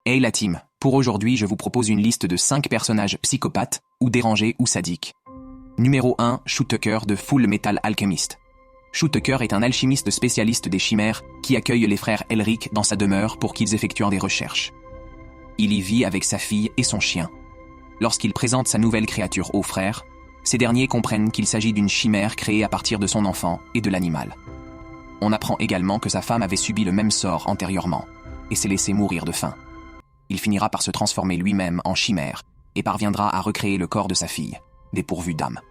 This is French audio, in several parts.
Hey la team, pour aujourd'hui je vous propose une liste de 5 personnages psychopathes, ou dérangés ou sadiques. Numéro 1, Shou Tucker de Full Metal Alchemist. Shou Tucker est un alchimiste spécialiste des chimères qui accueille les frères Elric dans sa demeure pour qu'ils effectuent des recherches. Il y vit avec sa fille et son chien. Lorsqu'il présente sa nouvelle créature aux frères, ces derniers comprennent qu'il s'agit d'une chimère créée à partir de son enfant et de l'animal. On apprend également que sa femme avait subi le même sort antérieurement et s'est laissé mourir de faim. Il finira par se transformer lui-même en chimère et parviendra à recréer le corps de sa fille, dépourvu d'âme.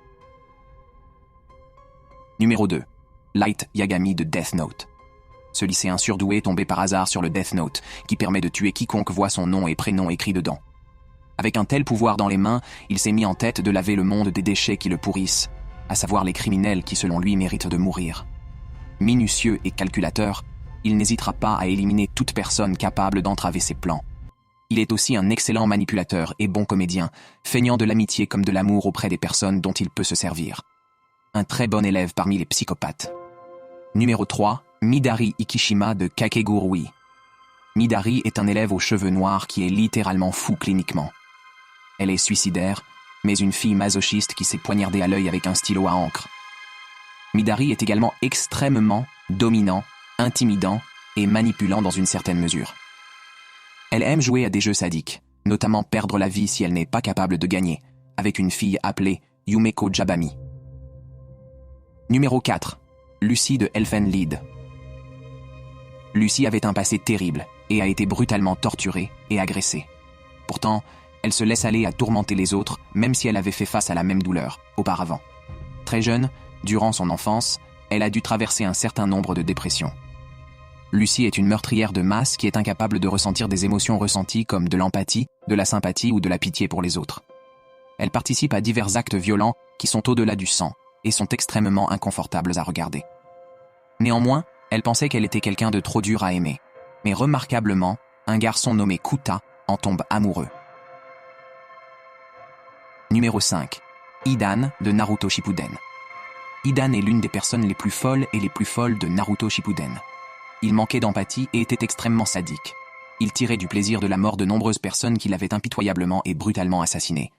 Numéro 2. Light Yagami de Death Note. Ce lycéen surdoué tombé par hasard sur le Death Note, qui permet de tuer quiconque voit son nom et prénom écrits dedans. Avec un tel pouvoir dans les mains, il s'est mis en tête de laver le monde des déchets qui le pourrissent, à savoir les criminels qui selon lui méritent de mourir. Minutieux et calculateur, il n'hésitera pas à éliminer toute personne capable d'entraver ses plans. Il est aussi un excellent manipulateur et bon comédien, feignant de l'amitié comme de l'amour auprès des personnes dont il peut se servir. Un très bon élève parmi les psychopathes. Numéro 3, Midari Ikishima de Kakegurui. Midari est un élève aux cheveux noirs qui est littéralement fou cliniquement. Elle est suicidaire, mais une fille masochiste qui s'est poignardée à l'œil avec un stylo à encre. Midari est également extrêmement dominant, intimidant et manipulant dans une certaine mesure. Elle aime jouer à des jeux sadiques, notamment perdre la vie si elle n'est pas capable de gagner, avec une fille appelée Yumeko Jabami. Numéro 4. Lucy de Elfenlied. Lucy avait un passé terrible et a été brutalement torturée et agressée. Pourtant, elle se laisse aller à tourmenter les autres, même si elle avait fait face à la même douleur, auparavant. Très jeune, durant son enfance, elle a dû traverser un certain nombre de dépressions. Lucy est une meurtrière de masse qui est incapable de ressentir des émotions ressenties comme de l'empathie, de la sympathie ou de la pitié pour les autres. Elle participe à divers actes violents qui sont au-delà du sang et sont extrêmement inconfortables à regarder. Néanmoins, elle pensait qu'elle était quelqu'un de trop dur à aimer. Mais remarquablement, un garçon nommé Kuta en tombe amoureux. Numéro 5. Hidan de Naruto Shippuden. Hidan est l'une des personnes les plus folles et les plus folles de Naruto Shippuden. Il manquait d'empathie et était extrêmement sadique. Il tirait du plaisir de la mort de nombreuses personnes qu'il avait impitoyablement et brutalement assassinées.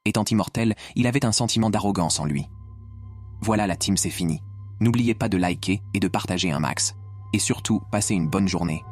Étant immortel, il avait un sentiment d'arrogance en lui. Voilà, la team, c'est fini. N'oubliez pas de liker et de partager un max. Et surtout, passez une bonne journée.